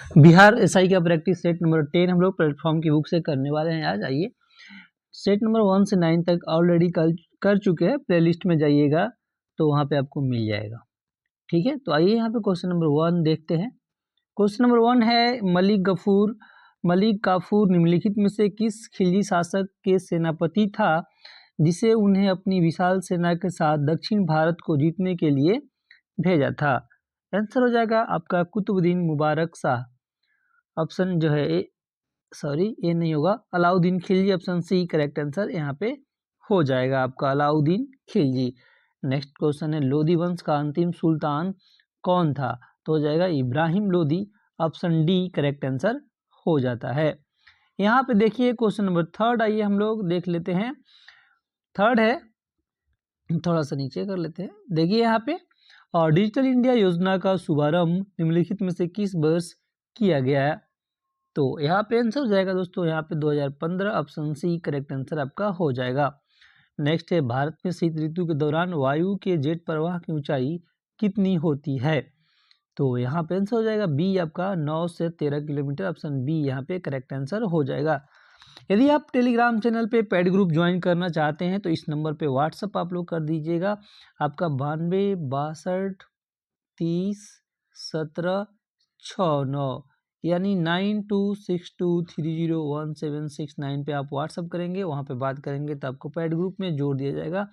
Bihar SI का practice set number 10 हम लोग प्लेटफॉर्म की बुक से करने वाले हैं। आज आइए सेट नंबर 1 से 9 तक ऑलरेडी कर चुके हैं, प्लेलिस्ट में जाइएगा तो वहाँ पे आपको मिल जाएगा। ठीक है, तो आइए यहाँ पे क्वेश्चन नंबर 1 देखते हैं। क्वेश्चन नंबर 1 है मलिक काफूर निम्नलिखित में से किस खिलजी शासक के सेनापति था जिसे उन्हें अपनी विशाल सेना के साथ दक्षिण भारत को जीतने के लिए भेजा था? आंसर हो जाएगा आपका कुतुबुद्दीन मुबारक शाह। ऑप्शन जो है ए नहीं होगा, Alauddin Khilji. Option C correct answer यहाँ पे हो जाएगा आपका अलाउद्दीन खिलजी। नेक्स्ट क्वेश्चन है लोधी वंश का अंतिम सुल्तान कौन था? तो हो जाएगा Ibrahim Lodhi. Option D correct answer हो जाता है। यहाँ पे देखिए क्वेश्चन नंबर 3 आइए हम लोग देख लेते हैं। 3 है, थोड़ा सा नीचे कर लेते हैं। देखिए यहाँ पे और डिजिटल इंडिया योजना का शुभारंभ निम्नलिखित में से किस वर्ष किया गया है? तो यहाँ पे आंसर हो जाएगा दोस्तों यहाँ पे 2015। ऑप्शन सी करेक्ट आंसर आपका हो जाएगा। नेक्स्ट है भारत में शीत ऋतु के दौरान वायु के जेट प्रवाह की ऊंचाई कितनी होती है? तो यहाँ पे आंसर हो जाएगा बी आपका 9 से 13 किलोमीटर। ऑप्शन बी यहाँ पे करेक्ट आंसर हो जाएगा। यदि आप टेलीग्राम चैनल पे पेड ग्रुप ज्वाइन करना चाहते हैं तो इस नंबर पे व्हाट्सअप आप लोग कर दीजिएगा। आपका 92 62 30 17 69 यानी 9262301769 पे आप व्हाट्सअप करेंगे, वहाँ पे बात करेंगे तो आपको पेड ग्रुप में जोड़ दिया जाएगा।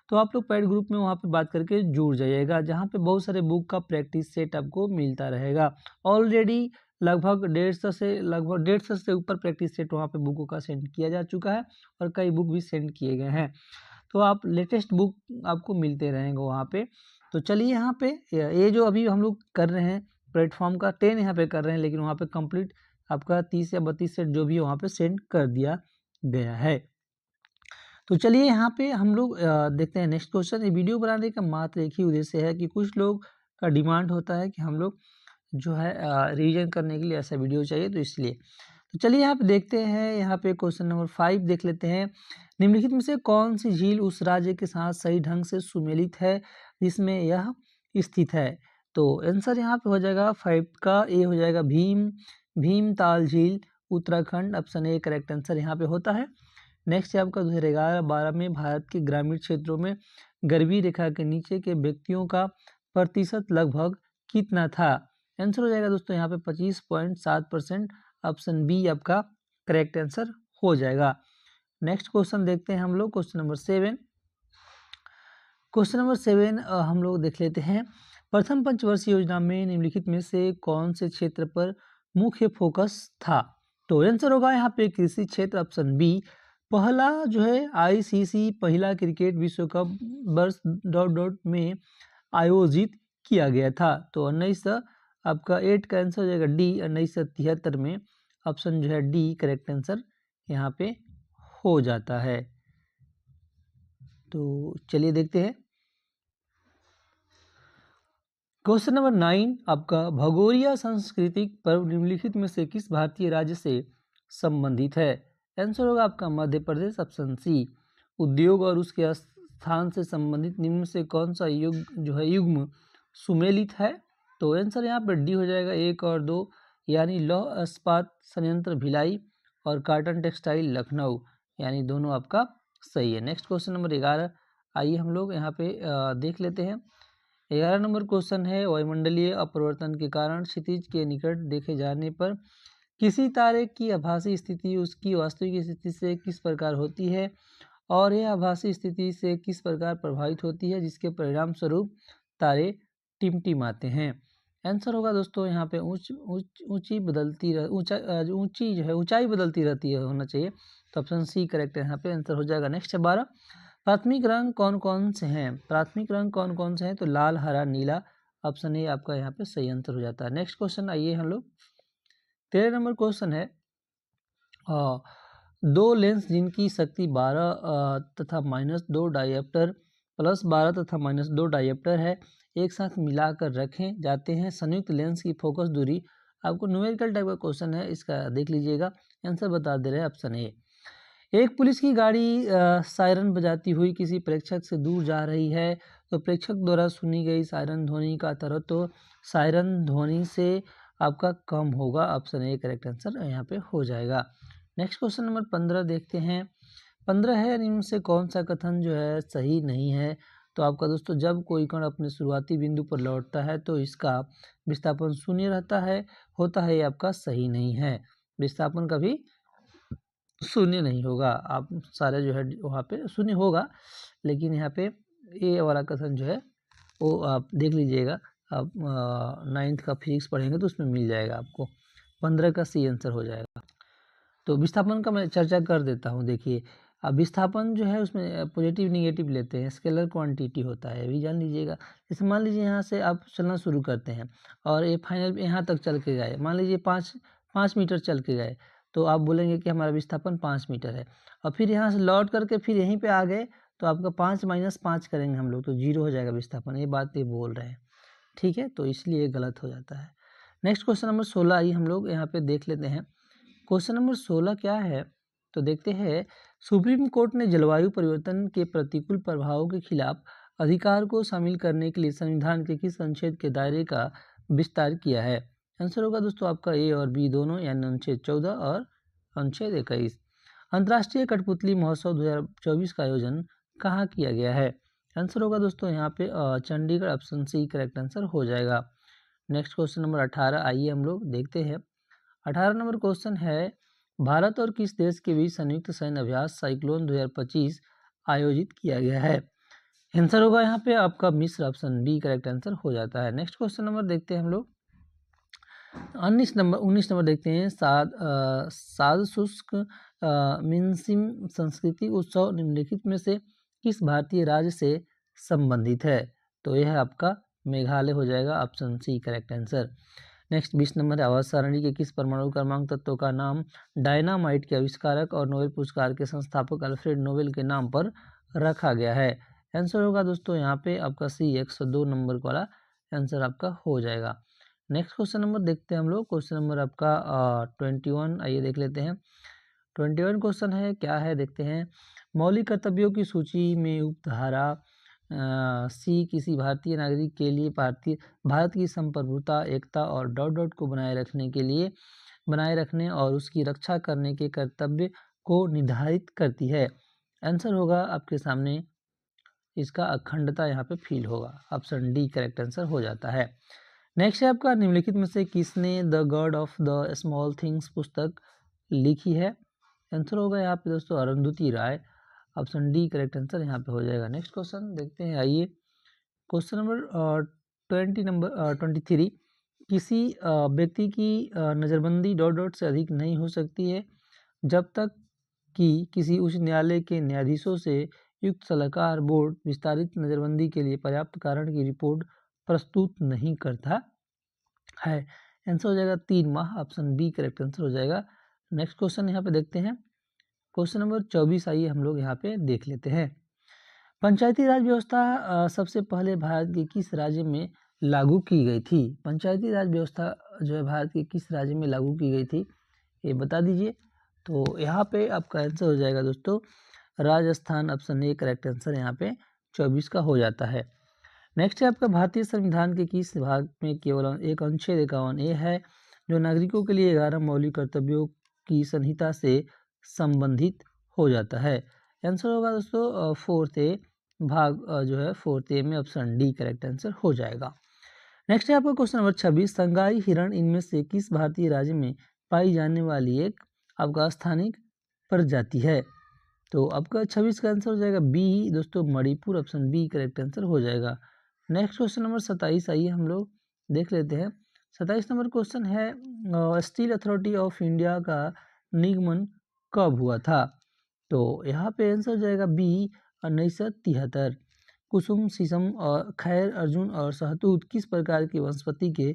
तो आप लोग पेड ग्रुप में वहाँ पे बात करके जुड़ जाइएगा, जहाँ पे बहुत सारे बुक का प्रैक्टिस सेट आपको मिलता रहेगा। ऑलरेडी लगभग 150 से ऊपर प्रैक्टिस सेट वहाँ पे बुकों का सेंड किया जा चुका है और कई बुक भी सेंड किए गए हैं। तो आप लेटेस्ट बुक आपको मिलते रहेंगे वहाँ पे। तो चलिए यहाँ पे ये जो अभी हम लोग कर रहे हैं प्लेटफॉर्म का 10 यहाँ पे कर रहे हैं, लेकिन वहाँ पे कंप्लीट आपका 30 या 32 सेट जो भी है वहाँ पे सेंड कर दिया गया है। तो चलिए यहाँ पे हम लोग देखते हैं नेक्स्ट क्वेश्चन। ये वीडियो बनाने का मात्र एक ही उद्देश्य है कि कुछ लोग का डिमांड होता है कि हम लोग जो है रिवीजन करने के लिए ऐसा वीडियो चाहिए, तो इसलिए तो चलिए यहाँ पे देखते हैं। यहाँ पे क्वेश्चन नंबर 5 देख लेते हैं। निम्नलिखित में से कौन सी झील उस राज्य के साथ सही ढंग से सुमेलित है जिसमें यह स्थित है? तो आंसर यहाँ पे हो जाएगा 5 का ए हो जाएगा भीमताल झील Uttarakhand. Option A correct answer यहाँ पे होता है। नेक्स्ट है आपका 2011-12 में भारत के ग्रामीण क्षेत्रों में गरीबी रेखा के नीचे के व्यक्तियों का प्रतिशत लगभग कितना था? आंसर हो जाएगा दोस्तों यहाँ पे 25.7%। ऑप्शन बी आपका करेक्ट आंसर हो जाएगा। नेक्स्ट क्वेश्चन देखते हैं हम लोग क्वेश्चन नंबर 7। क्वेश्चन नंबर 7 हम लोग देख लेते हैं। प्रथम पंचवर्षीय योजना में निम्नलिखित में से कौन से क्षेत्र पर मुख्य फोकस था? तो आंसर होगा यहाँ पे कृषि क्षेत्र। Option B. पहला जो है आईसीसी महिला क्रिकेट विश्व कप वर्ष ... में आयोजित किया गया था। तो 19 आपका 8 का आंसर हो जाएगा डी 1973 में। ऑप्शन जो है डी करेक्ट आंसर यहाँ पे हो जाता है। तो चलिए देखते हैं क्वेश्चन नंबर 9 आपका भगोरिया सांस्कृतिक पर्व निम्नलिखित में से किस भारतीय राज्य से संबंधित है? आंसर होगा आपका मध्य प्रदेश। Option C. उद्योग और उसके स्थान से संबंधित निम्न से कौन सा युग्म सुमेलित है? तो आंसर यहाँ पर डी हो जाएगा 1 और 2 यानी लौह इस्पात संयंत्र भिलाई और कॉटन टेक्सटाइल लखनऊ, यानी दोनों आपका सही है। नेक्स्ट क्वेश्चन नंबर 11 आइए हम लोग यहाँ पे देख लेते हैं। 11 नंबर क्वेश्चन है वायुमंडलीय अपरिवर्तन के कारण क्षितिज के निकट देखे जाने पर किसी तारे की आभासी स्थिति उसकी वास्तविक स्थिति से किस प्रकार होती है और यह आभासी स्थिति से किस प्रकार प्रभावित होती है जिसके परिणाम स्वरूप तारे टिमटिमाते हैं? आंसर होगा दोस्तों यहाँ पे ऊंचाई बदलती रहती है होना चाहिए। तो ऑप्शन सी करेक्ट है यहाँ पे आंसर हो जाएगा। नेक्स्ट है 12। प्राथमिक रंग कौन कौन से हैं? प्राथमिक रंग कौन कौन से हैं? तो लाल हरा नीला। ऑप्शन ए आपका यहाँ पे सही आंसर हो जाता है। नेक्स्ट क्वेश्चन आइए हम लोग 13 नंबर क्वेश्चन है। 2 लेंस जिनकी शक्ति 12 तथा -2 डायोप्टर प्लस 12 तथा -2 डायोप्टर है एक साथ मिलाकर रखे जाते हैं। संयुक्त लेंस की फोकस दूरी आपको न्यूमेरिकल टाइप का क्वेश्चन है, इसका देख लीजिएगा। आंसर बता दे रहे हैं ऑप्शन ए। एक पुलिस की गाड़ी सायरन बजाती हुई किसी प्रेक्षक से दूर जा रही है तो प्रेक्षक द्वारा सुनी गई सायरन ध्वनि का तरत्व सायरन ध्वनि से आपका कम होगा। ऑप्शन ए करेक्ट आंसर यहाँ पे हो जाएगा। नेक्स्ट क्वेश्चन नंबर 15 देखते हैं। 15 है, इनमें से कौन सा कथन जो है सही नहीं है। तो आपका दोस्तों जब कोई कण अपने शुरुआती बिंदु पर लौटता है तो इसका विस्थापन शून्य रहता है, होता है, ये आपका सही नहीं है। विस्थापन कभी शून्य नहीं होगा। आप सारे जो है वहाँ पे शून्य होगा, लेकिन यहाँ पे ये वाला कथन जो है वो आप देख लीजिएगा। आप 9th का फिजिक्स पढ़ेंगे तो उसमें मिल जाएगा आपको। 15 का सी आंसर हो जाएगा। तो विस्थापन का मैं चर्चा कर देता हूँ। देखिए, अब विस्थापन जो है उसमें पॉजिटिव निगेटिव लेते हैं, स्केलर क्वांटिटी होता है, अभी जान लीजिएगा। जैसे मान लीजिए यहाँ से आप चलना शुरू करते हैं और ये फाइनल यहाँ तक चल के गए, मान लीजिए 5 मीटर चल के गए, तो आप बोलेंगे कि हमारा विस्थापन 5 मीटर है। और फिर यहाँ से लौट करके फिर यहीं पे आ गए तो आपका 5 - 5 करेंगे हम लोग तो 0 हो जाएगा विस्थापन। ये बात ये बोल रहे हैं, ठीक है, तो इसलिए गलत हो जाता है। नेक्स्ट क्वेश्चन नंबर 16 आइए हम लोग यहाँ पे देख लेते हैं। क्वेश्चन नंबर 16 क्या है, तो देखते हैं। सुप्रीम कोर्ट ने जलवायु परिवर्तन के प्रतिकूल प्रभावों के खिलाफ अधिकार को शामिल करने के लिए संविधान के किस अनुच्छेद के दायरे का विस्तार किया है। आंसर होगा दोस्तों आपका ए और बी दोनों, यानी अनुच्छेद 14 और अनुच्छेद 21। अंतर्राष्ट्रीय कठपुतली महोत्सव 2024 का आयोजन कहाँ किया गया है। आंसर होगा दोस्तों यहाँ पे Chandigarh. Option C correct answer हो जाएगा। नेक्स्ट क्वेश्चन नंबर 18 आइए हम लोग देखते हैं। 18 नंबर क्वेश्चन है, भारत और किस देश के बीच संयुक्त सैन्य अभ्यास साइक्लोन 2025 आयोजित किया गया है। आंसर होगा यहाँ पे आपका मिस्र। ऑप्शन बी करेक्ट आंसर हो जाता है। नेक्स्ट क्वेश्चन नंबर देखते हैं हम लोग 19 नंबर देखते हैं। साद शुष्क मिनसिम सांस्कृतिक उत्सव निम्नलिखित में से किस भारतीय राज्य से संबंधित है। तो यह आपका मेघालय हो जाएगा। Option C correct answer. Next 20 number है, आवाज सारणी के किस परमाणु क्रमांक तत्व का नाम डायनामाइट के आविष्कारक और नोबेल पुरस्कार के संस्थापक अल्फ्रेड नोबेल के नाम पर रखा गया है। आंसर होगा दोस्तों यहाँ पे आपका सी 102 नंबर वाला आंसर आपका हो जाएगा। नेक्स्ट क्वेश्चन नंबर देखते हैं हम लोग। क्वेश्चन नंबर आपका 21 आइए देख लेते हैं। 21 क्वेश्चन है, क्या है देखते हैं। मौलिक कर्तव्यों की सूची में उक्त धारा सी किसी भारतीय नागरिक के लिए भारत की संप्रभुता, एकता और डॉट डॉट को बनाए रखने और उसकी रक्षा करने के कर्तव्य को निर्धारित करती है। आंसर होगा आपके सामने, इसका अखंडता यहाँ पे फील होगा। ऑप्शन डी करेक्ट आंसर हो जाता है। नेक्स्ट है आपका, निम्नलिखित में से किसने the God of the small things पुस्तक लिखी है। आंसर होगा यहाँ पे दोस्तों अरुंधति राय। ऑप्शन डी करेक्ट आंसर यहाँ पे हो जाएगा। नेक्स्ट क्वेश्चन देखते हैं आइए। क्वेश्चन नंबर 23, किसी व्यक्ति की नज़रबंदी डॉट डॉट से अधिक नहीं हो सकती है जब तक कि किसी उच्च न्यायालय के न्यायाधीशों से युक्त सलाहकार बोर्ड विस्तारित नज़रबंदी के लिए पर्याप्त कारण की रिपोर्ट प्रस्तुत नहीं करता है। आंसर हो जाएगा 3 माह। ऑप्शन बी करेक्ट आंसर हो जाएगा। नेक्स्ट क्वेश्चन यहाँ पे देखते हैं। क्वेश्चन नंबर 24 आइए हम लोग यहाँ पे देख लेते हैं। पंचायती राज व्यवस्था सबसे पहले भारत के किस राज्य में लागू की गई थी। पंचायती राज व्यवस्था जो है भारत के किस राज्य में लागू की गई थी, ये बता दीजिए। तो यहाँ पे आपका आंसर हो जाएगा दोस्तों Rajasthan. Option A correct answer यहाँ पे 24 का हो जाता है। नेक्स्ट है आपका, भारतीय संविधान के किस भाग में केवल एक अनुच्छेद 51 ए है जो नागरिकों के लिए 11 मौलिक कर्तव्यों की संहिता से संबंधित हो जाता है। आंसर होगा दोस्तों 4th ए भाग जो है 4th ए में ऑप्शन डी करेक्ट आंसर हो जाएगा। नेक्स्ट है आपका क्वेश्चन नंबर 26, संगाई हिरण इनमें से किस भारतीय राज्य में पाई जाने वाली एक आपका स्थानिक प्रजाति है। तो आपका 26 का आंसर हो जाएगा बी दोस्तों Manipur. Option B correct answer हो जाएगा। नेक्स्ट क्वेश्चन नंबर 27 आइए हम लोग देख लेते हैं। 27 नंबर क्वेश्चन है, स्टील अथॉरिटी ऑफ इंडिया का निगमन कब हुआ था। तो यहाँ पे आंसर हो जाएगा बी 1973। कुसुम, शीशम और खैर अर्जुन और सहतूत किस प्रकार की वनस्पति के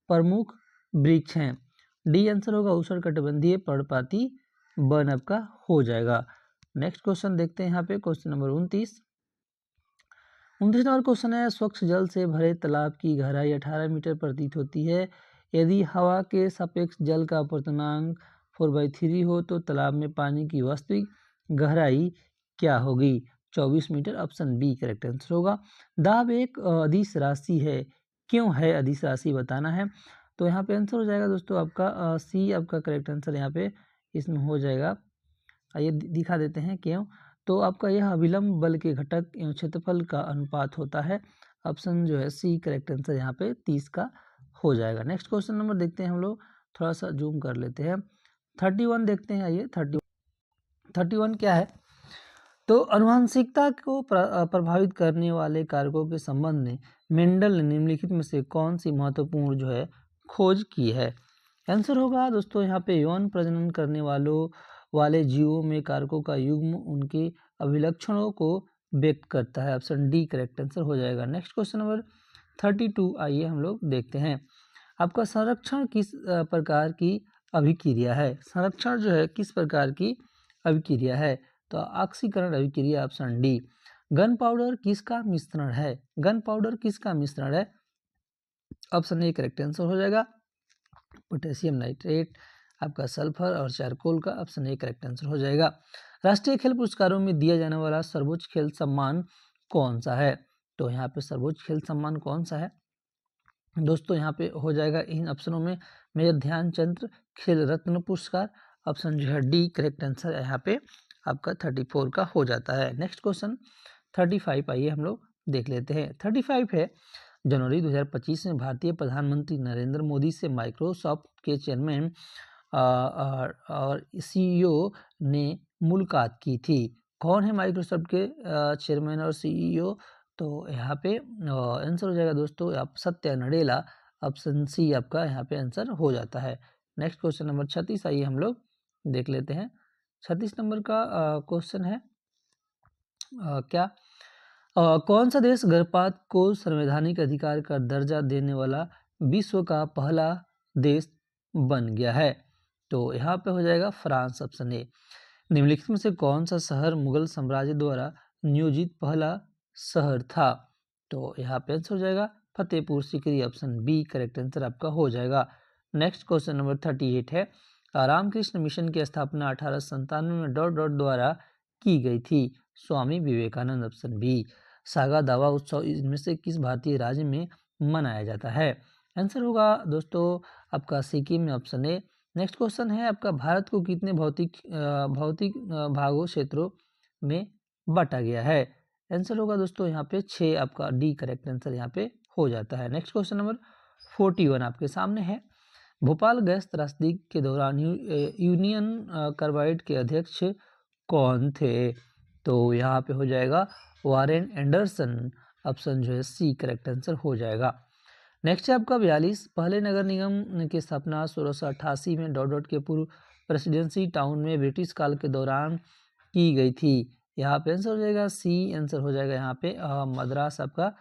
प्रमुख वृक्ष हैं। डी आंसर होगा उष्णकटिबंधीय पर्णपाती वन आपका हो जाएगा। नेक्स्ट क्वेश्चन देखते हैं यहाँ पे क्वेश्चन नंबर 29 नंबर क्वेश्चन है, स्वच्छ जल से भरे तालाब की गहराई 18 मीटर प्रतीत होती है। यदि हवा के सापेक्ष जल का अपवर्तनांक 4/3 हो तो तालाब में पानी की वास्तविक गहराई क्या होगी। 24 metre. Option B correct answer होगा। दाब एक अदिश राशि है, क्यों है अदिश राशि बताना है। तो यहाँ पे आंसर हो जाएगा दोस्तों आपका सी आपका करेक्ट आंसर यहाँ पे इसमें हो जाएगा। आइए दिखा देते हैं क्यों। तो आपका यह अभिलंब बल के घटक एवं क्षेत्रफल का अनुपात होता है। ऑप्शन जो है सी करेक्ट आंसर यहाँ पे 30 का हो जाएगा। नेक्स्ट क्वेश्चन नंबर देखते हैं हम लोग, थोड़ा सा जूम कर लेते हैं। 31 देखते हैं। आइए 31 क्या है। तो आनुवंशिकता को प्रभावित करने वाले कारकों के संबंध में मेंडल ने निम्नलिखित में से कौन सी महत्वपूर्ण जो है खोज की है। आंसर होगा दोस्तों यहाँ पे यौन प्रजनन करने वाले जीवों में कारकों का युग्म उनके अभिलक्षणों को व्यक्त करता है। ऑप्शन डी करेक्ट आंसर हो जाएगा। नेक्स्ट क्वेश्चन नंबर 32 आइए हम लोग देखते हैं। आपका संरक्षण किस प्रकार की अभिक्रिया है। संरक्षण जो है किस प्रकार की अभिक्रिया है। तो ऑक्सीकरण अभिक्रिया ऑप्शन डी। गन पाउडर किसका मिश्रण है। गन पाउडर किसका मिश्रण है। ऑप्शन ए करेक्ट आंसर हो जाएगा। पोटेशियम नाइट्रेट आपका सल्फर और चारकोल का ऑप्शन ए करेक्ट आंसर हो जाएगा। राष्ट्रीय खेल पुरस्कारों में दिया जाने वाला सर्वोच्च खेल सम्मान कौन सा है। तो यहाँ पे सर्वोच्च खेल सम्मान कौन सा है दोस्तों, यहाँ पे हो जाएगा इन ऑप्शनों में मेजर ध्यानचंद खेल रत्न पुरस्कार। ऑप्शन जो है डी करेक्ट आंसर यहाँ पे आपका 34 का हो जाता है। नेक्स्ट क्वेश्चन 35 आइए हम लोग देख लेते हैं। 35 है, जनवरी 2025 में भारतीय प्रधानमंत्री नरेंद्र मोदी से माइक्रोसॉफ्ट के चेयरमैन और सीईओ ने मुलाकात की थी। कौन है माइक्रोसॉफ्ट के चेयरमैन और सीईओ। तो यहाँ पे आंसर हो जाएगा दोस्तों आप सत्या नडेला। ऑप्शन सी आपका यहाँ पे आंसर हो जाता है। नेक्स्ट क्वेश्चन नंबर 36 आइए हम लोग देख लेते हैं। 36 नंबर का क्वेश्चन है क्या कौन सा देश गर्भपात को संवैधानिक अधिकार का दर्जा देने वाला विश्व का पहला देश बन गया है। तो यहाँ पे हो जाएगा फ्रांस। Option A. निम्नलिखित में से कौन सा शहर मुगल साम्राज्य द्वारा नियोजित पहला शहर था। तो यहाँ पे आंसर हो जाएगा Fatehpur Sikri. Option B correct answer आपका हो जाएगा। नेक्स्ट क्वेश्चन नंबर 38 है, रामकृष्ण मिशन की स्थापना 1897 में डॉट द्वारा की गई थी। स्वामी विवेकानंद। Option B. सागा दावा उत्सव इनमें से किस भारतीय राज्य में मनाया जाता है। आंसर होगा दोस्तों आपका सिक्किम में। Option A. नेक्स्ट क्वेश्चन है आपका भारत को कितने भौतिक भागों क्षेत्रों में बांटा गया है। आंसर होगा दोस्तों यहाँ पे 6 आपका डी करेक्ट आंसर यहाँ पे हो जाता है। नेक्स्ट क्वेश्चन नंबर 41 आपके सामने है। भोपाल गैस त्रासदी के दौरान यूनियन कार्बाइड के अध्यक्ष कौन थे। तो यहाँ पे हो जाएगा वारेन एंडरसन। ऑप्शन जो है सी करेक्ट आंसर हो जाएगा। नेक्स्ट है आपका 42, पहले नगर निगम की स्थापना 1688 में डॉट के पूर्व प्रेसिडेंसी टाउन में ब्रिटिश काल के दौरान की गई थी। यहाँ पे आंसर हो जाएगा सी आंसर हो जाएगा यहाँ पे मद्रास आपका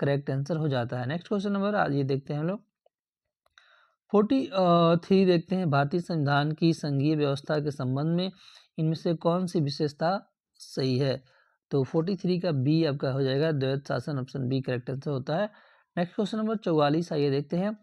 करेक्ट आंसर हो जाता है। नेक्स्ट क्वेश्चन नंबर आज ये देखते हैं हम लोग 43 देखते हैं। भारतीय संविधान की संघीय व्यवस्था के संबंध में इनमें से कौन सी विशेषता सही है। तो 43 का बी आपका हो जाएगा द्वैध शासन। ऑप्शन बी करेक्ट आंसर होता है। नेक्स्ट क्वेश्चन नंबर 44 आइए देखते हैं।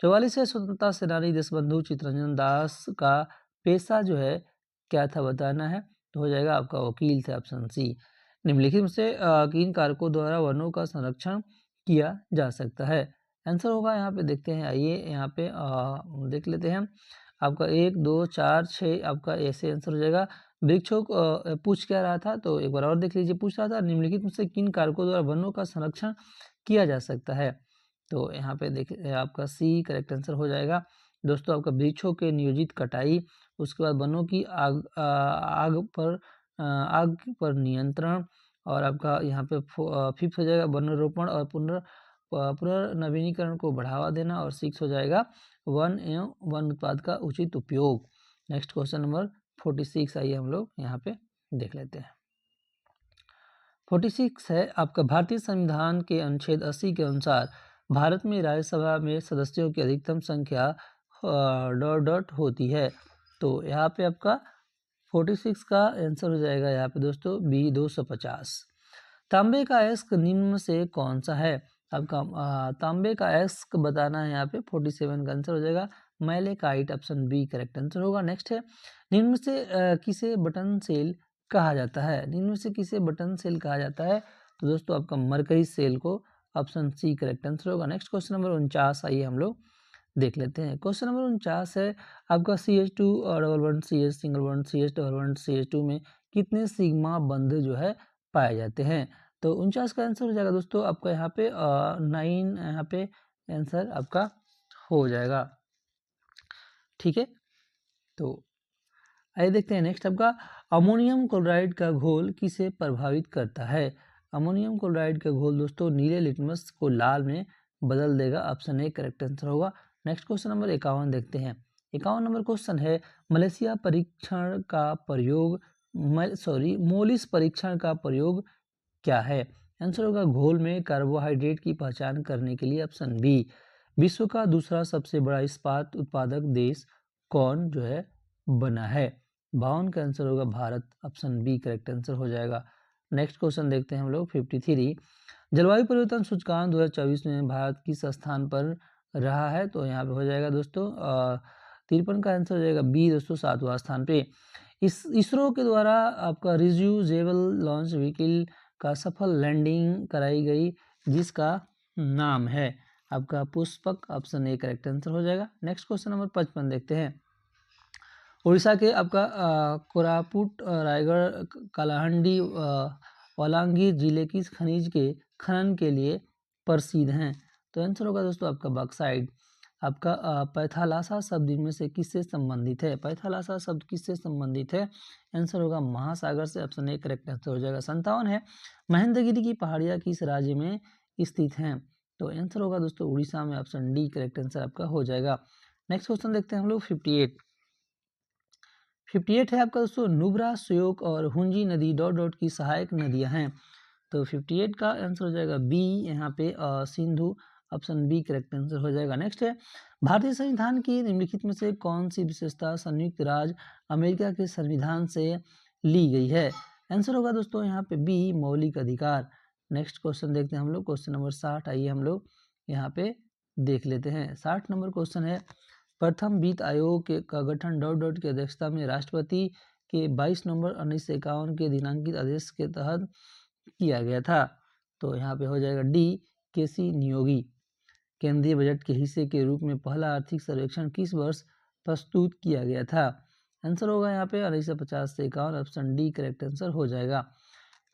44 है, स्वतंत्रता सेनानी देशबंधु चित्तरंजन दास का पेशा जो है क्या था बताना है। तो हो जाएगा आपका वकील थे। Option C. निम्नलिखित में से किन कारकों द्वारा वनों का संरक्षण किया जा सकता है। आंसर होगा यहाँ पे देखते हैं। आइए यहाँ पे देख लेते हैं। आपका 1 2 4 6 आपका ऐसे आंसर हो जाएगा। वृक्षों को पूछ क्या रहा था, तो एक बार और देख लीजिए। पूछ रहा था निम्नलिखित में से किन कारकों द्वारा वनों का संरक्षण किया जा सकता है। तो यहाँ पे देख आपका सी करेक्ट आंसर हो जाएगा दोस्तों। आपका वृक्षों के नियोजित कटाई, उसके बाद वनों की आग पर नियंत्रण, और आपका यहाँ पे 5th हो जाएगा वनरोपण और पुनर्नवीनीकरण को बढ़ावा देना, और 6 हो जाएगा वन एवं वन उत्पाद का उचित उपयोग। नेक्स्ट क्वेश्चन नंबर 46 आइए हम लोग यहाँ पे देख लेते हैं। 46 है आपका भारतीय संविधान के अनुच्छेद 80 के अनुसार भारत में राज्यसभा में सदस्यों की अधिकतम संख्या डॉट होती है। तो यहाँ पे आपका 46 का आंसर हो जाएगा यहाँ पे दोस्तों बी 250। तांबे का अयस्क निम्न से कौन सा है। आपका तांबे का अयस्क बताना है यहाँ पे। 47 का आंसर हो जाएगा malachite. Option B correct answer होगा। नेक्स्ट है निम्न से किसे बटन सेल कहा जाता है। निम्न से किसे बटन सेल कहा जाता है। तो दोस्तों आपका मरकरी सेल को। ऑप्शन सी करेक्ट आंसर होगा। नेक्स्ट क्वेश्चन नंबर 49 आइए हम लोग देख लेते हैं। क्वेश्चन नंबर 49 है आपका CH2 double bond CH single bond CH double bond CH2 में कितने सिग्मा बंध जो है पाए जाते हैं। तो 49 का आंसर हो जाएगा दोस्तों आपका यहाँ पे 9 यहाँ पे आंसर आपका हो जाएगा। ठीक है, तो आइए देखते हैं नेक्स्ट आपका अमोनियम क्लोराइड का घोल किसे प्रभावित करता है। अमोनियम क्लोराइड का घोल दोस्तों नीले लिटमस को लाल में बदल देगा। ऑप्शन ए करेक्ट आंसर होगा। नेक्स्ट क्वेश्चन नंबर 51 देखते हैं। 51 नंबर क्वेश्चन है मलेशिया परीक्षण का प्रयोग मोलिस परीक्षण का प्रयोग क्या है। आंसर होगा घोल में कार्बोहाइड्रेट की पहचान करने के लिए। Option B. विश्व का दूसरा सबसे बड़ा इस्पात उत्पादक देश कौन जो है बना है। 52 का आंसर होगा Bharat. Option B correct answer हो जाएगा। नेक्स्ट क्वेश्चन देखते हैं हम लोग 53। जलवायु परिवर्तन सूचकांक 2024 में भारत किस स्थान पर रहा है। तो यहाँ पे हो जाएगा दोस्तों 53 का आंसर हो जाएगा बी दोस्तों 7वां स्थान पे। इसरो के द्वारा आपका रियूजेबल लॉन्च व्हीकल का सफल लैंडिंग कराई गई जिसका नाम है आपका Pushpak. Option A correct answer हो जाएगा। नेक्स्ट क्वेश्चन नंबर 55 देखते हैं। उड़ीसा के आपका कोरापुट रायगढ़ कालाहांडी वालांगीर जिले किस खनिज के खनन के लिए प्रसिद्ध हैं। तो आंसर होगा दोस्तों आपका बॉक्साइट। आपका पैथालासा शब्द इनमें से किससे संबंधित है। पैथालासा शब्द किससे संबंधित है। आंसर होगा महासागर से। ऑप्शन ए करेक्ट आंसर हो जाएगा। 57 है महेंद्रगिरी की पहाड़ियाँ किस राज्य में स्थित हैं। तो आंसर होगा दोस्तों उड़ीसा में। ऑप्शन डी करेक्ट आंसर आपका हो जाएगा। नेक्स्ट क्वेश्चन देखते हैं हम लोग 58 है आपका दोस्तों नुब्रा श्योक और हुंजी नदी डॉट डॉट की सहायक नदियां हैं। तो 58 का आंसर हो जाएगा बी यहाँ पे Sindhu. Option B correct answer हो जाएगा। नेक्स्ट है भारतीय संविधान की निम्नलिखित में से कौन सी विशेषता संयुक्त राज्य अमेरिका के संविधान से ली गई है। आंसर होगा दोस्तों यहाँ पे बी मौलिक अधिकार। नेक्स्ट क्वेश्चन देखते हैं हम लोग क्वेश्चन नंबर 60। आइए हम लोग यहाँ पे देख लेते हैं। 60 नंबर क्वेश्चन है प्रथम वित्त आयोग का गठन डॉट डॉट की अध्यक्षता में राष्ट्रपति के 22 नवंबर 1951 के दिनांकित आदेश के तहत किया गया था। तो यहाँ पे हो जाएगा डी केसी नियोगी। केंद्रीय बजट के हिस्से के रूप में पहला आर्थिक सर्वेक्षण किस वर्ष प्रस्तुत किया गया था। आंसर होगा यहाँ पे 1950 से 51। ऑप्शन डी करेक्ट आंसर हो जाएगा।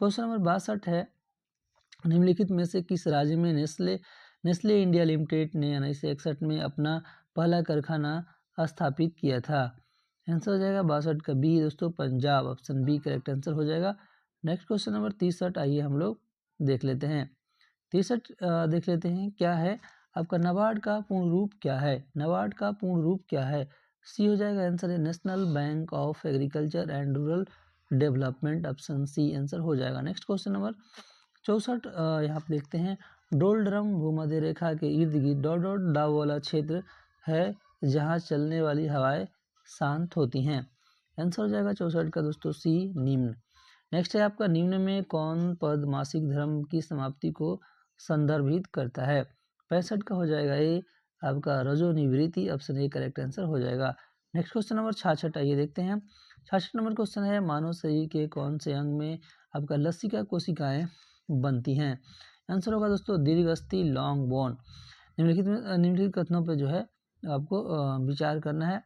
क्वेश्चन नंबर 62 है निम्नलिखित में से किस राज्य में नेस्ले इंडिया लिमिटेड ने 1961 में अपना पहला कारखाना स्थापित किया था। आंसर हो जाएगा 62 का बी दोस्तों Punjab. Option B correct answer हो जाएगा। नेक्स्ट क्वेश्चन नंबर 63 आइए हम लोग देख लेते हैं। 63 देख लेते हैं क्या है आपका नाबार्ड का पूर्ण रूप क्या है। नाबार्ड का पूर्ण रूप क्या है। सी हो जाएगा आंसर है national bank of agriculture and rural development. Option C answer हो जाएगा। नेक्स्ट क्वेश्चन नंबर 64 यहाँ पे देखते हैं डोलड्रम भूमध्य रेखा के इर्द गिर्द डॉट डॉट दाब वाला क्षेत्र है जहाँ चलने वाली हवाएं शांत होती हैं। आंसर हो जाएगा 64 का दोस्तों सी निम्न। नेक्स्ट है आपका निम्न में कौन पद मासिक धर्म की समाप्ति को संदर्भित करता है। 65 का हो जाएगा ए आपका रजोनिवृत्ति। ऑप्शन ए करेक्ट आंसर हो जाएगा। नेक्स्ट क्वेश्चन नंबर 66 आइए देखते हैं। 66 नंबर क्वेश्चन है मानव शरीर के कौन से अंग में आपका लसिका कोशिकाएं बनती हैं। आंसर होगा दोस्तों दीर्घस्थि लॉन्ग बोन। निम्नलिखित कथनों पर जो है आपको विचार करना है।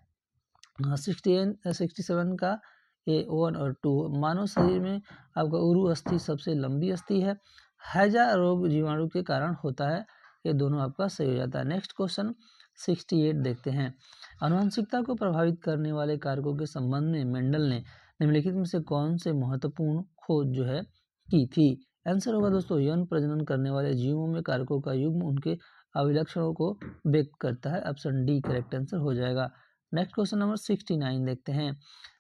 67 का ए 1 और 2 मानव शरीर में आपका उरु अस्थि सबसे लंबी अस्थि है। हैजा रोग जीवाणु के कारण होता है। ये दोनों आपका सही हो जाता है। नेक्स्ट क्वेश्चन 68 देखते हैं। आनुवंशिकता को प्रभावित करने वाले कारकों के संबंध में मेंडल ने निम्नलिखित में से कौन से महत्वपूर्ण खोज जो है की थी। आंसर होगा दोस्तों यौन प्रजनन करने वाले जीवों में कारकों का युग्म उनके अभिलक्षणों को व्यक्त करता है। ऑप्शन डी करेक्ट आंसर हो जाएगा। नेक्स्ट क्वेश्चन नंबर 69 देखते हैं।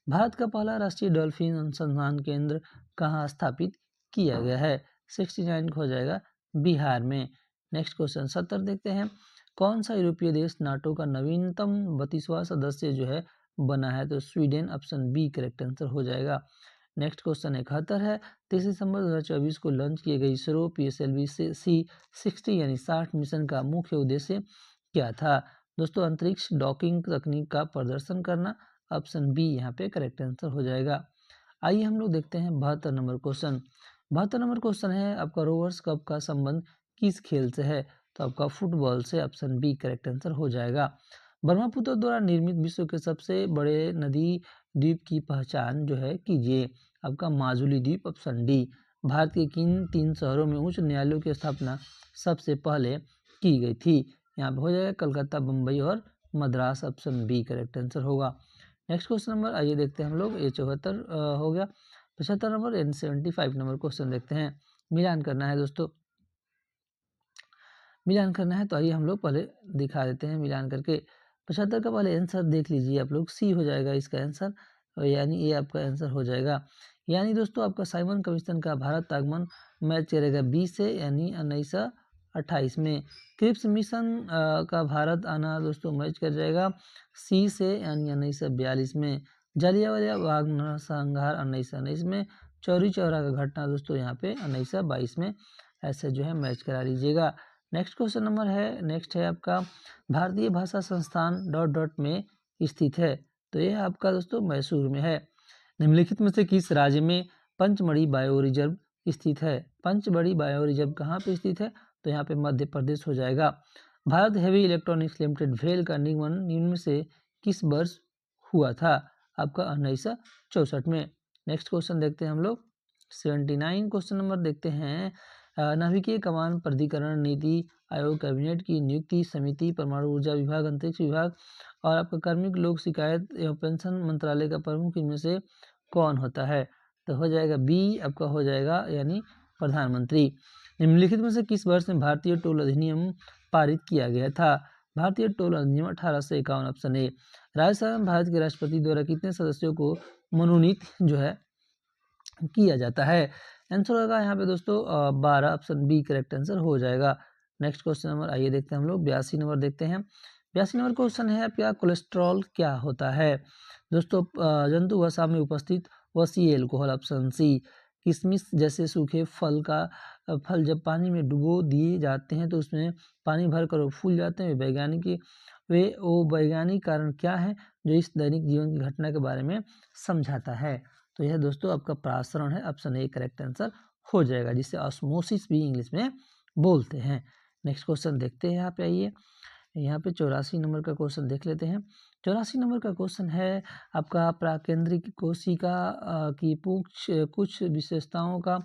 भारत का पहला राष्ट्रीय डॉल्फिन अनुसंधान केंद्र कहाँ स्थापित किया गया है। 69 हो जाएगा बिहार में। नेक्स्ट क्वेश्चन 70 देखते हैं। कौन सा यूरोपीय देश नाटो का नवीनतम 32वां सदस्य जो है बना है। तो Sweden. Option B correct answer हो जाएगा। नेक्स्ट क्वेश्चन 71 है। 23 दिसंबर 2024 को लॉन्च किए गए इसरो PSLV C60 यानी 60 मिशन का मुख्य उद्देश्य क्या था। दोस्तों अंतरिक्ष डॉकिंग तकनीक का प्रदर्शन करना। ऑप्शन बी यहाँ पे करेक्ट आंसर हो जाएगा। आइए हम लोग देखते हैं 72 नंबर क्वेश्चन। 72 नंबर क्वेश्चन है आपका रोवर्स कप का संबंध किस खेल से है। तो आपका फुटबॉल से ऑप्शन बी करेक्ट आंसर हो जाएगा। ब्रह्मपुत्र द्वारा निर्मित विश्व के सबसे बड़े नदी द्वीप की पहचान जो है कीजिए। आपका माजुली द्वीप ऑप्शन डी। भारत के किन 3 शहरों में उच्च न्यायालयों की स्थापना सबसे पहले की गई थी? यहाँ पे हो जाएगा कलकत्ता, बम्बई और Madras, option B correct answer होगा। नेक्स्ट क्वेश्चन नंबर आइए देखते हैं हम लोग, ये 74 हो गया। 75 नंबर एंड 75 नंबर क्वेश्चन देखते हैं। मिलान करना है दोस्तों, मिलान करना है तो आइए हम लोग पहले दिखा देते हैं मिलान करके। 75 का पहले आंसर देख लीजिए आप लोग, सी हो जाएगा इसका आंसर, यानी ये आपका आंसर हो जाएगा। यानी दोस्तों आपका साइमन कमीशन का भारत आगमन मैच करेगा बी से, यानी 1928 में। क्रिप्स मिशन का भारत आना दोस्तों मैच कर जाएगा सी से, यानी 1942 में। जालियांवाला बाग नरसंहार 1919 में। चौरी चौरा का घटना दोस्तों यहाँ पे 1922 में। ऐसे जो है मैच करा लीजिएगा। नेक्स्ट क्वेश्चन नंबर है, नेक्स्ट है आपका भारतीय भाषा संस्थान डॉट डॉट में स्थित है, तो यह आपका दोस्तों मैसूर में है। निम्नलिखित में से किस राज्य में पंचमढ़ी बायो रिजर्व स्थित है? पंचमढ़ी बायो रिजर्व कहाँ पे स्थित है? तो यहाँ पे मध्य प्रदेश हो जाएगा। भारत हेवी इलेक्ट्रॉनिक्स लिमिटेड भेल का निर्माण निम्न में से किस वर्ष हुआ था? आपका 1964 में। नेक्स्ट क्वेश्चन देखते हैं हम लोग, 79 क्वेश्चन नंबर देखते हैं। नाभिकीय कमान प्राधिकरण नीति आयोग कैबिनेट की नियुक्ति समिति परमाणु ऊर्जा विभाग अंतरिक्ष विभाग और आपका कार्मिक लोक शिकायत एवं पेंशन मंत्रालय का प्रमुख इनमें से कौन होता है? तो हो जाएगा बी आपका हो जाएगा, यानी प्रधानमंत्री। निम्नलिखित में से किस वर्ष में भारतीय टोल अधिनियम पारित किया गया था? भारतीय टोल अधिनियम 1851, ऑप्शन ए। राज्यसभा में भारत के राष्ट्रपति द्वारा कितने सदस्यों को मनोनीत जो है किया जाता है? आंसर होगा यहाँ पे दोस्तों 12, ऑप्शन बी करेक्ट आंसर हो जाएगा। नेक्स्ट क्वेश्चन नंबर आइए देखते हैं हम लोग, 82 नंबर देखते हैं। 82 नंबर क्वेश्चन है क्या कोलेस्ट्रॉल क्या होता है? दोस्तों जंतु वसा में उपस्थित वसीय एल्कोहल, ऑप्शन सी। किशमिश जैसे सूखे फल जब पानी में डुबो दिए जाते हैं तो उसमें पानी भर कर वो फूल जाते हैं। वो वैज्ञानिक कारण क्या है जो इस दैनिक जीवन की घटना के बारे में समझाता है? तो यह दोस्तों आपका प्रासरण है, ऑप्शन ए करेक्ट आंसर हो जाएगा, जिसे ऑस्मोसिस भी इंग्लिश में बोलते हैं। नेक्स्ट क्वेश्चन देखते हैं, यहाँ पे आइए, यहाँ पे 84 नंबर का क्वेश्चन देख लेते हैं। 84 नंबर का क्वेश्चन है आपका प्राकेंद्रिक कोशिका की कुछ विशेषताओं का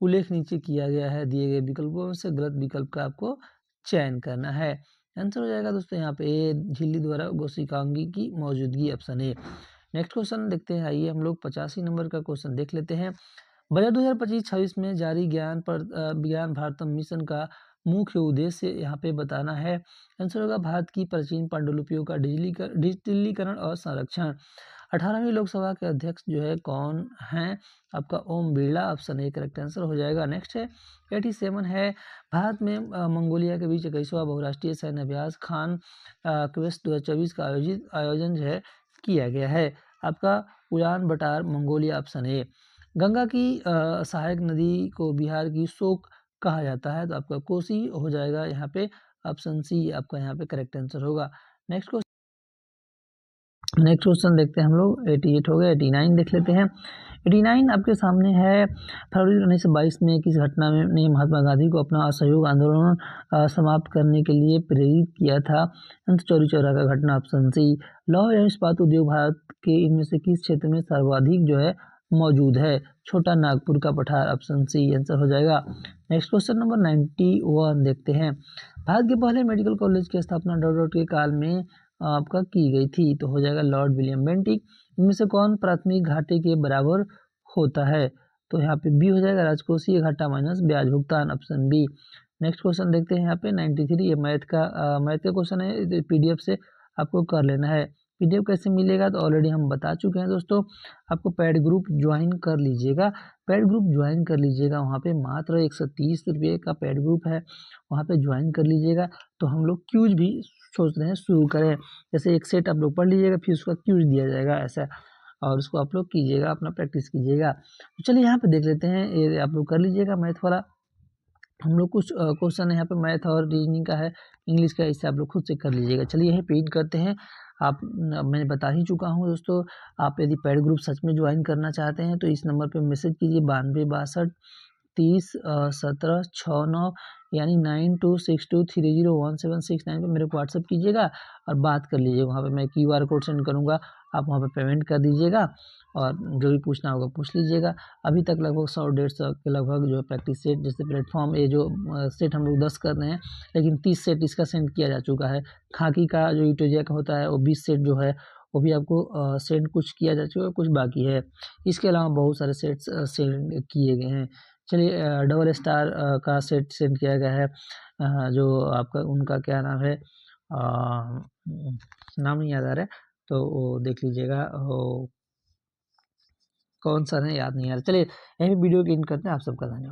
उल्लेख नीचे किया गया है, दिए गए विकल्पों में से गलत विकल्प का आपको चयन करना है। आंसर हो जाएगा दोस्तों यहाँ पे ए झिल्ली द्वारा कोशिकांगी की मौजूदगी, ऑप्शन ए। नेक्स्ट क्वेश्चन देखते हैं, आइए हम लोग 85 नंबर का क्वेश्चन देख लेते हैं। बजट 2025-26 में जारी ज्ञान भारतम मिशन का मुख्य उद्देश्य यहाँ पे बताना है। आंसर होगा भारत की प्राचीन पांडुलिपियों का डिजिटलीकरण और संरक्षण। 18वीं लोकसभा के अध्यक्ष जो है कौन हैं? आपका Om Birla, option A correct answer हो जाएगा। नेक्स्ट है 87 है, भारत में मंगोलिया के बीच 21वां बहुराष्ट्रीय सैन्य अभ्यास खान क्वेस्ट 2024 का आयोजन जो है किया गया है। आपका उड़ान बटार मंगोलिया, ऑप्शन ए। गंगा की सहायक नदी को बिहार की शोक कहा जाता है, तो आपका कोसी हो जाएगा यहाँ पे, ऑप्शन सी आपका यहाँ पे करेक्ट आंसर होगा। नेक्स्ट क्वेश्चन देखते हैं हम लोग, 88 हो गया, 89 देख लेते हैं। 89 आपके सामने है, फरवरी 1922 में किस घटना ने महात्मा गांधी को अपना असहयोग आंदोलन समाप्त करने के लिए प्रेरित किया था? चौरी चौरा का घटना, ऑप्शन सी। लौह एवं इस्पात उद्योग भारत के इनमें से किस क्षेत्र में सर्वाधिक जो है मौजूद है? छोटा नागपुर का पठार, ऑप्शन सी आंसर हो जाएगा। नेक्स्ट क्वेश्चन नंबर 91 देखते हैं। भारत के पहले मेडिकल कॉलेज की स्थापना डॉट के काल में आपका की गई थी, तो हो जाएगा लॉर्ड विलियम बेंटिक। इनमें से कौन प्राथमिक घाटे के बराबर होता है? तो यहाँ पे बी हो जाएगा राजकोषीय घाटा माइनस ब्याज भुगतान, ऑप्शन बी। नेक्स्ट क्वेश्चन देखते हैं यहाँ पे 93, ये मैथ का क्वेश्चन है, पीडीएफ से आपको कर लेना है। पीडीएफ कैसे मिलेगा तो ऑलरेडी हम बता चुके हैं दोस्तों, आपको पैड ग्रुप ज्वाइन कर लीजिएगा। पैड ग्रुप ज्वाइन कर लीजिएगा, वहाँ पे मात्र 130 रुपये का पैड ग्रुप है, वहाँ पे ज्वाइन कर लीजिएगा। तो हम लोग क्यूज भी सोच रहे हैं शुरू करें, जैसे एक सेट आप लोग पढ़ लीजिएगा, फिर उसका क्यूज दिया जाएगा ऐसा, और उसको आप लोग कीजिएगा, अपना प्रैक्टिस कीजिएगा। तो चलिए यहाँ पे देख लेते हैं, ये आप लोग कर लीजिएगा मैथ वाला। हम लोग कुछ क्वेश्चन यहाँ पे मैथ और रीजनिंग का है, इंग्लिश का, इससे आप लोग खुद से कर लीजिएगा। चलिए यही पेड करते हैं। मैंने बता ही चुका हूँ दोस्तों, आप यदि पैड ग्रुप सच में ज्वाइन करना चाहते हैं तो इस नंबर पे मैसेज कीजिए 9262 301769 यानी 9262301769 पे मेरे को व्हाट्सअप कीजिएगा और बात कर लीजिएगा। वहाँ पे मैं QR कोड सेंड करूँगा, आप वहाँ पे पेमेंट कर दीजिएगा और जो भी पूछना होगा पूछ लीजिएगा। अभी तक लगभग 100-150 के लगभग जो है प्रैक्टिस सेट जैसे प्लेटफॉर्म ये जो सेट हम लोग 10 कर रहे हैं, लेकिन 30 सेट इसका सेंड किया जा चुका है। खाकी का जो यूटेजिया का होता है वो 20 सेट जो है वो भी आपको सेंड कुछ किया जा चुका है, कुछ बाकी है। इसके अलावा बहुत सारे सेट्स सेंड किए गए हैं। चलिए डबल स्टार का सेट सेंड किया गया है, जो आपका उनका क्या नाम है, नाम नहीं याद आ रहा है, तो वो देख लीजिएगा वो कौन सा है, याद नहीं आ रहा। चलिए यही वीडियो की एंड करते हैं। आप सबका धन्यवाद।